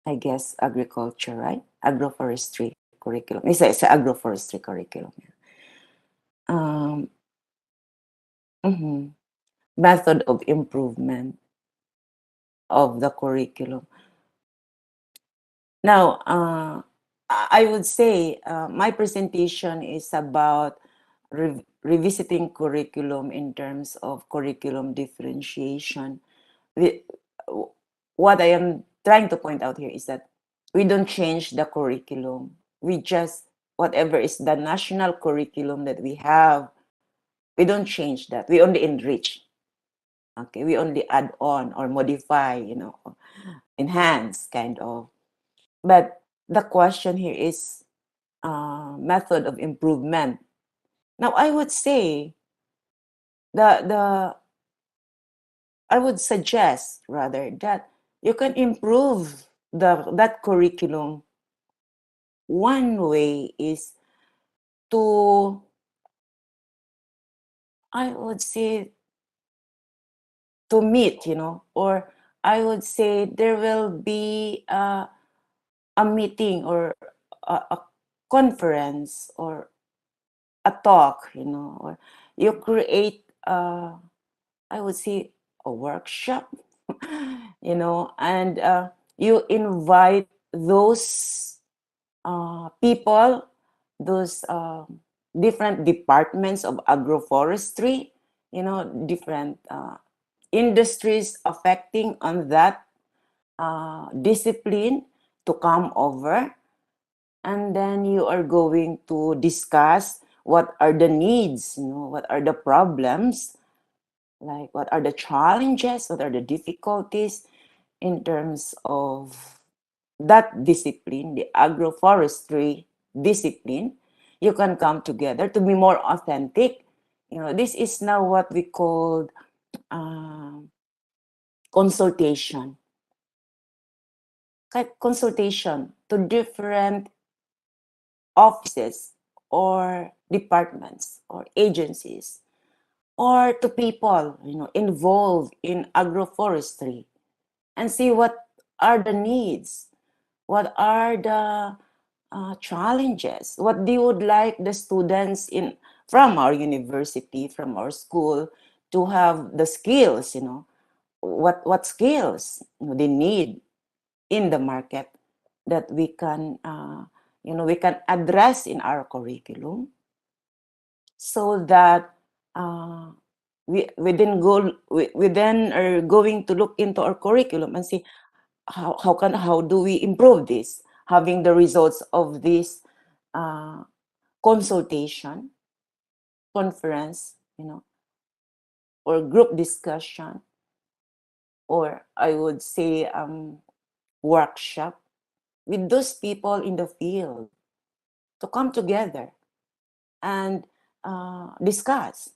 I guess, agriculture, right? Agroforestry curriculum. It's an agroforestry curriculum. Um, mhm. Method of improvement of the curriculum. Now, I would say my presentation is about revisiting curriculum in terms of curriculum differentiation. What I am trying to point out here is that we don't change the curriculum. We just, whatever is the national curriculum that we have, we don't change that. We only enrich. Okay, we only add on or modify, enhance kind of. But the question here is method of improvement. Now, I would say I would suggest rather that you can improve that curriculum. One way is to, I would say, to meet, or I would say there will be a meeting or a conference or a talk, or you create, I would say, a workshop, and you invite those people, those different departments of agroforestry, different industries affecting on that discipline to come over, and then you are going to discuss what are the needs, what are the problems, like what are the challenges, what are the difficulties in terms of that discipline, the agroforestry discipline. You can come together to be more authentic. This is now what we call consultation. Consultation to different offices or departments or agencies, or to people involved in agroforestry, and see what are the needs, what are the challenges, what they would like the students from our university, from our school, to have the skills, what skills they need in the market that we can we can address in our curriculum, so that we then are going to look into our curriculum and see how do we improve this, having the results of this consultation, conference, or group discussion, or I would say workshop with those people in the field, to come together and discuss.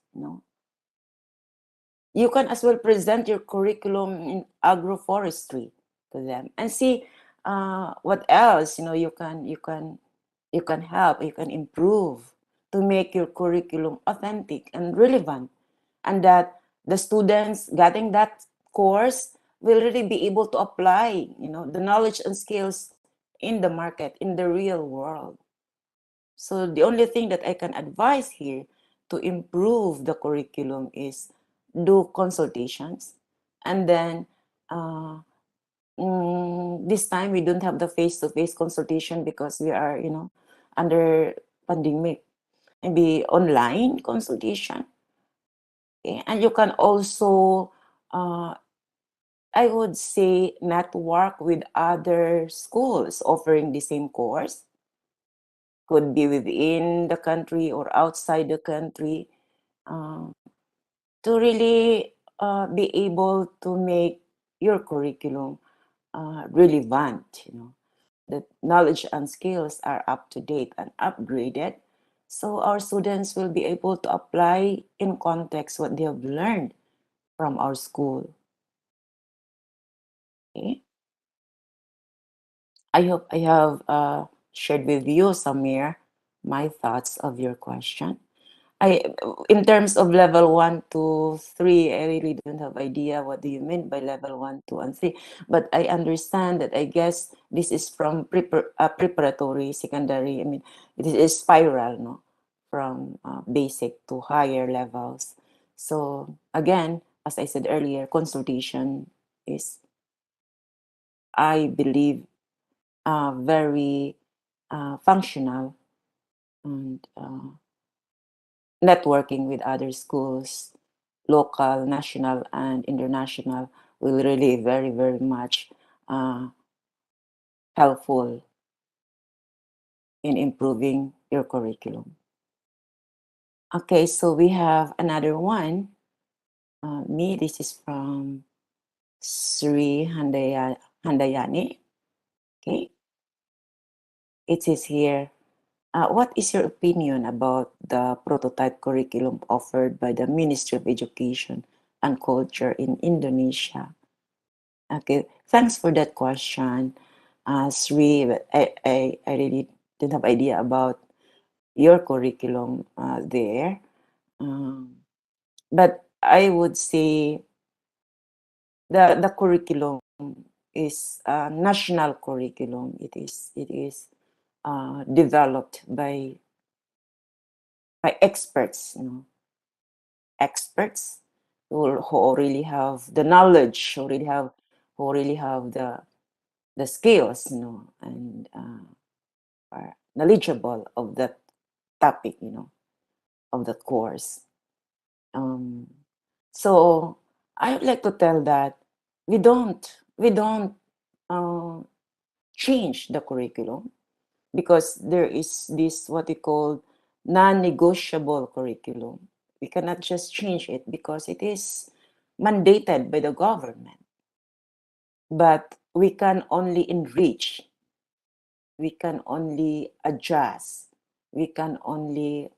You can as well present your curriculum in agroforestry to them and see what else you can help, you can improve to make your curriculum authentic and relevant, and that the students getting that course will really be able to apply the knowledge and skills in the market, in the real world. So the only thing that I can advise here to improve the curriculum is do consultations, and then this time we don't have the face-to-face consultation because we are under pandemic. Maybe online consultation. Okay? And you can also I would say network with other schools offering the same course. Could be within the country or outside the country, to really be able to make your curriculum relevant. The knowledge and skills are up to date and upgraded, so our students will be able to apply in context what they have learned from our school. Okay. I hope I have shared with you, Samir, my thoughts of your question. In terms of level 1 to 3, I really don't have idea what do you mean by level 1, 2, and 3. But I understand that, I guess this is from preparatory, secondary. I mean, it is spiral, no, from basic to higher levels. So again, as I said earlier, consultation is, I believe, very functional and networking with other schools, local, national, and international, will really very, very much helpful in improving your curriculum. Okay, so we have another one. This is from Sri Handayani. Okay, it says here, what is your opinion about the prototype curriculum offered by the Ministry of Education and Culture in Indonesia? Okay, thanks for that question, Sri. I really didn't have idea about your curriculum there. But I would say the curriculum is a national curriculum. It is developed by experts, experts who really have the knowledge, who really have the skills, and are knowledgeable of that topic, of the course. So I would like to tell that we don't change the curriculum, because there is this what we call non-negotiable curriculum. We cannot just change it because it is mandated by the government. But we can only enrich, we can only adjust, we can only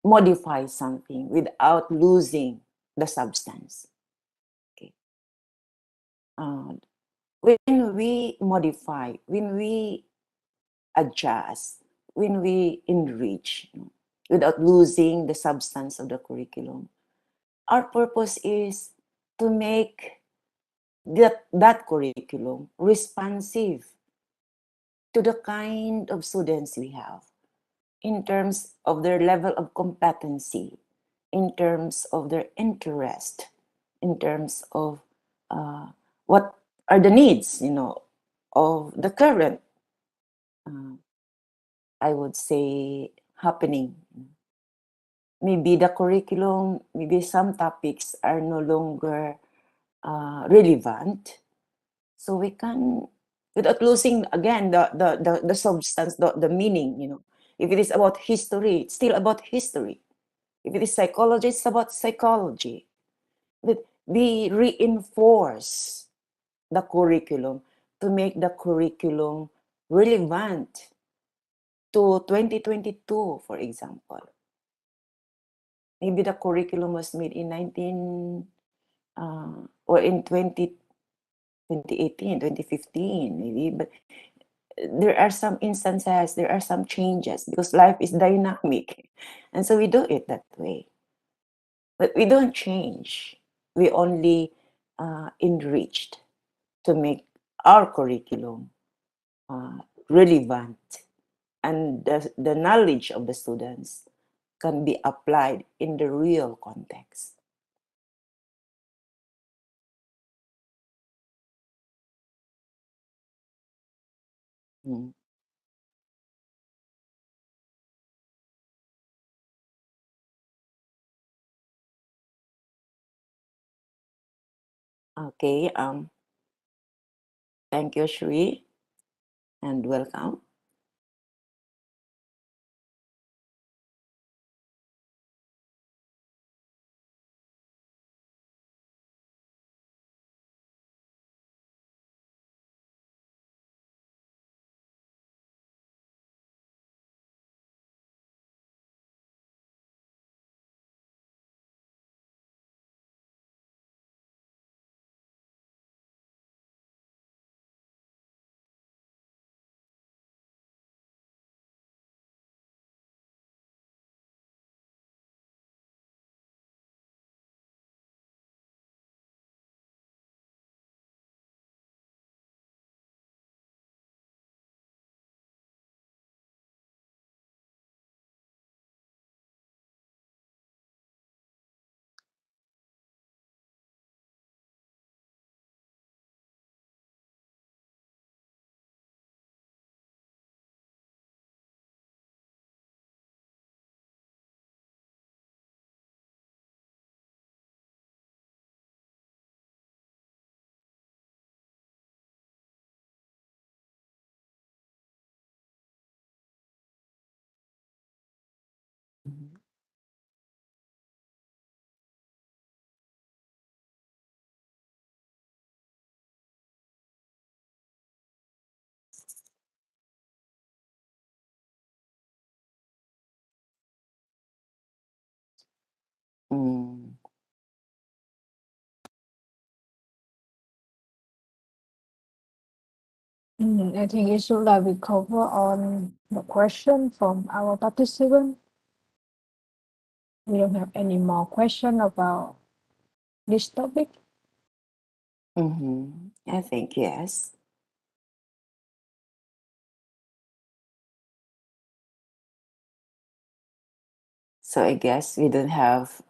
modify something without losing the substance. Okay. When we modify, when we adjust, when we enrich, without losing the substance of the curriculum, our purpose is to make that curriculum responsive to the kind of students we have, in terms of their level of competency, in terms of their interest, in terms of what are the needs, of the current, I would say, happening. Maybe the curriculum, maybe some topics are no longer relevant. So we can, without losing again the substance, the meaning, If it is about history, it's still about history. If it is psychology, it's about psychology. But we reinforce the curriculum to make the curriculum relevant to 2022, for example. Maybe the curriculum was made in 2018, 2015, maybe, but there are some instances, there are some changes, because life is dynamic. And so we do it that way. But we don't change. We only enriched to make our curriculum relevant, and the knowledge of the students can be applied in the real context. Mm. Okay, thank you, Shri, and welcome. I think it should like we cover on the question from our participant. We don't have any more question about this topic. I think yes. So I guess we don't have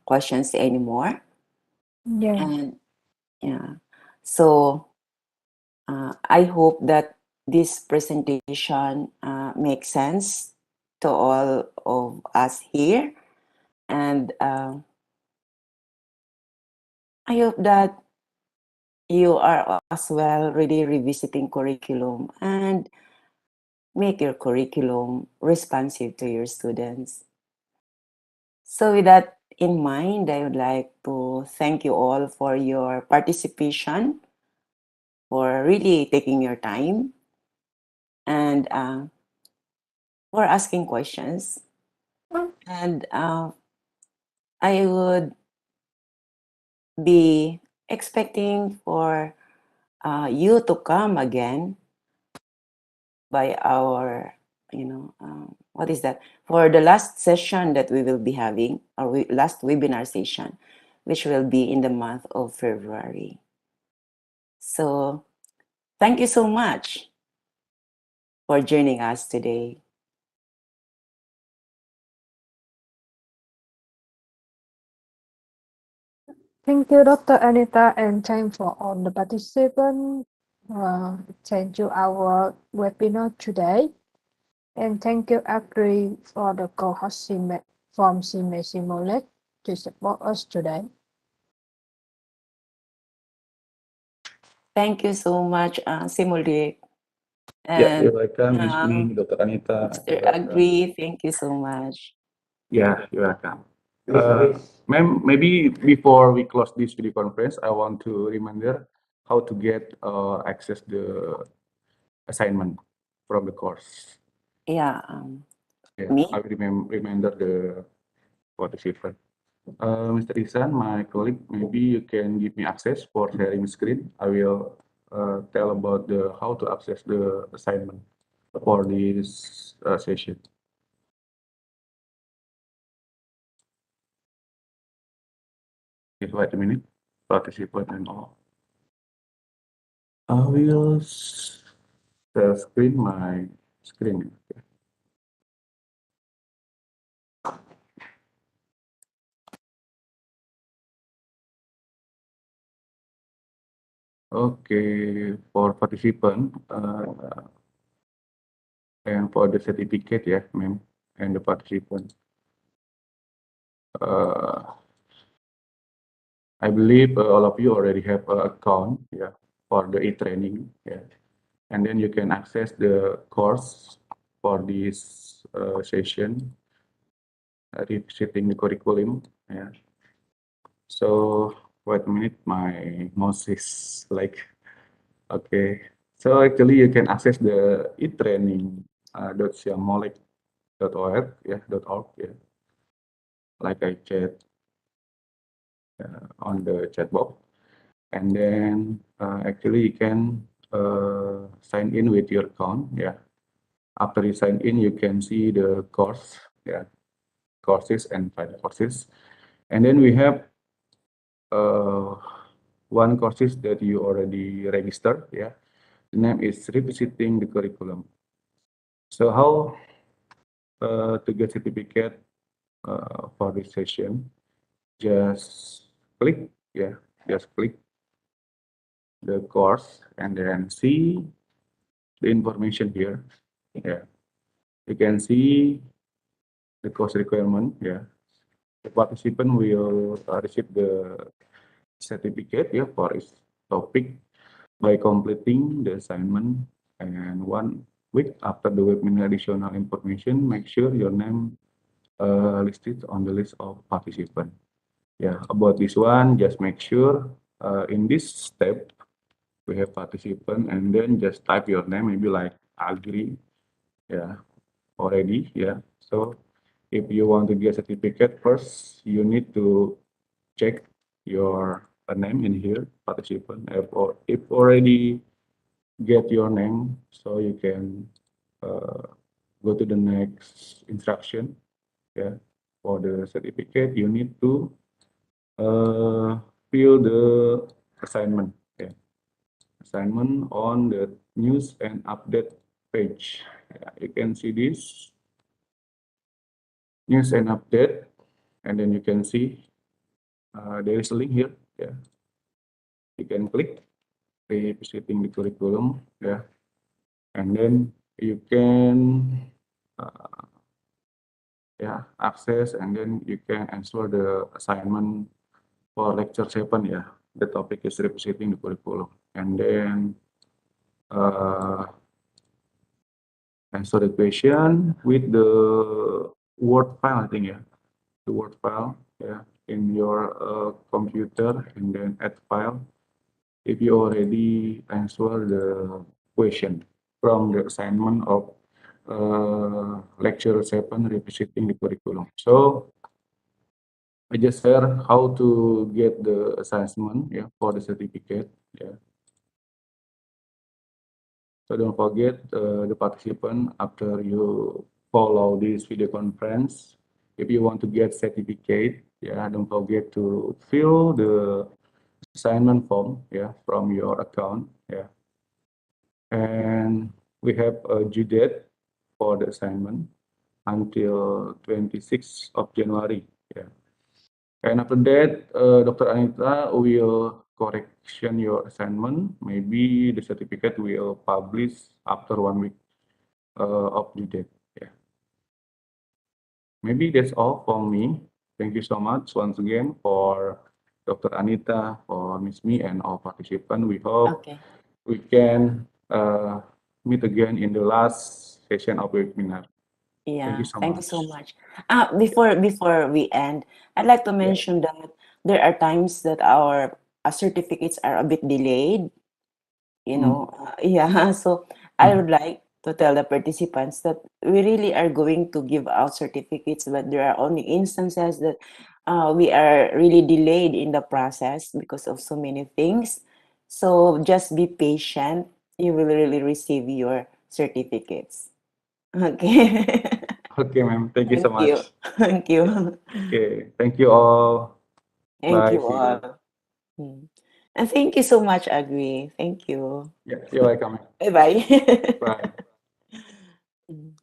questions anymore. Yeah. And yeah, so I hope that this presentation makes sense to all of us here. And I hope that you are as well really revisiting curriculum and make your curriculum responsive to your students. So with that in mind, I would like to thank you all for your participation, for really taking your time, and for asking questions. And I would be expecting for you to come again by our, what is that? For the last session that we will be having, or last webinar session, which will be in the month of February. So thank you so much for joining us today. Thank you, Dr. Anita, and thank for all the participants. Thank you our webinar today. And thank you, Agri, for the co-host from CMA Simulate to support us today. Thank you so much, Simulate. Yeah, you're And welcome, Miss Me, Dr. Anita. Mr. You're welcome. Agri, thank you so much. Yeah, you're welcome. Ma'am, maybe before we close this video conference, I want to reminder how to get access the assignment from the course. Yeah, Yeah, me? I will reminder the participant. Mr. Isan, my colleague, maybe you can give me access for sharing screen. I will tell about the how to access the assignment for this session. Just wait a minute, participant and all. I will share screen my screen. Okay, for participant and for the certificate, yeah, ma'am, and the participant. I believe all of you already have an account, yeah, for the e-training, yeah, and then you can access the course for this session, revisiting the curriculum, yeah. So wait a minute, my mouse is like, okay. So actually you can access the e-training .siamolek.org, yeah, .org, yeah, like I chat on the chat box. And then actually you can sign in with your account, yeah. After you sign in, you can see the course, yeah, courses and find courses. And then we have one courses that you already registered, yeah. The name is Revisiting the Curriculum. So how to get certificate for this session? Just click, yeah, just click the course and then see the information here. Yeah, you can see the course requirement. Yeah, the participant will receive the certificate, yeah, for its topic by completing the assignment. And 1 week after the webinar, additional information, make sure your name listed on the list of participants. Yeah, about this one, just make sure in this step we have participant, and then just type your name, maybe like Agri, yeah, already, yeah. So if you want to get certificate first, you need to check your name in here, participant. If already get your name, so you can go to the next instruction. Yeah, for the certificate, you need to fill the assignment. Yeah, assignment on the news and update page. Yeah, you can see this news and update, and then you can see there is a link here. Yeah, you can click revisiting the curriculum. Yeah, and then you can yeah access, and then you can answer the assignment for lecture 7. Yeah, the topic is revisiting the curriculum, and then answer the question with the Word file, I think. Yeah, the Word file. Yeah, in your computer, and then add file if you already answer the question from the assignment of lecture 7, revisiting the curriculum. So I just share how to get the assessment, yeah, for the certificate. Yeah. So don't forget the participant, after you follow this video conference, if you want to get certificate, yeah, don't forget to fill the assignment form, yeah, from your account. Yeah. And we have a due date for the assignment until 26th of January. Yeah. And after that, Dr. Anita will correction your assignment. Maybe the certificate will publish after 1 week of due date. Yeah. Maybe that's all from me. Thank you so much once again for Dr. Anita, for Miss Me, and all participants. We hope Okay. we can meet again in the last session of the webinar. Thank you Yeah, so thank you so much. much. Before we end, I'd like to Yeah. mention that there are times that our certificates are a bit delayed, Mm. yeah. So I would like to tell the participants that we really are going to give out certificates, but there are only instances that we are really delayed in the process because of so many things. So just be patient. You will really receive your certificates. Okay. Okay, ma'am. Thank you so Thank you. much. Thank Yeah. you. Okay. Thank you all. Thank Bye. you See you. all. Mm. And thank you so much, Agri. Thank you. Yeah. You're welcome. Bye bye. Bye.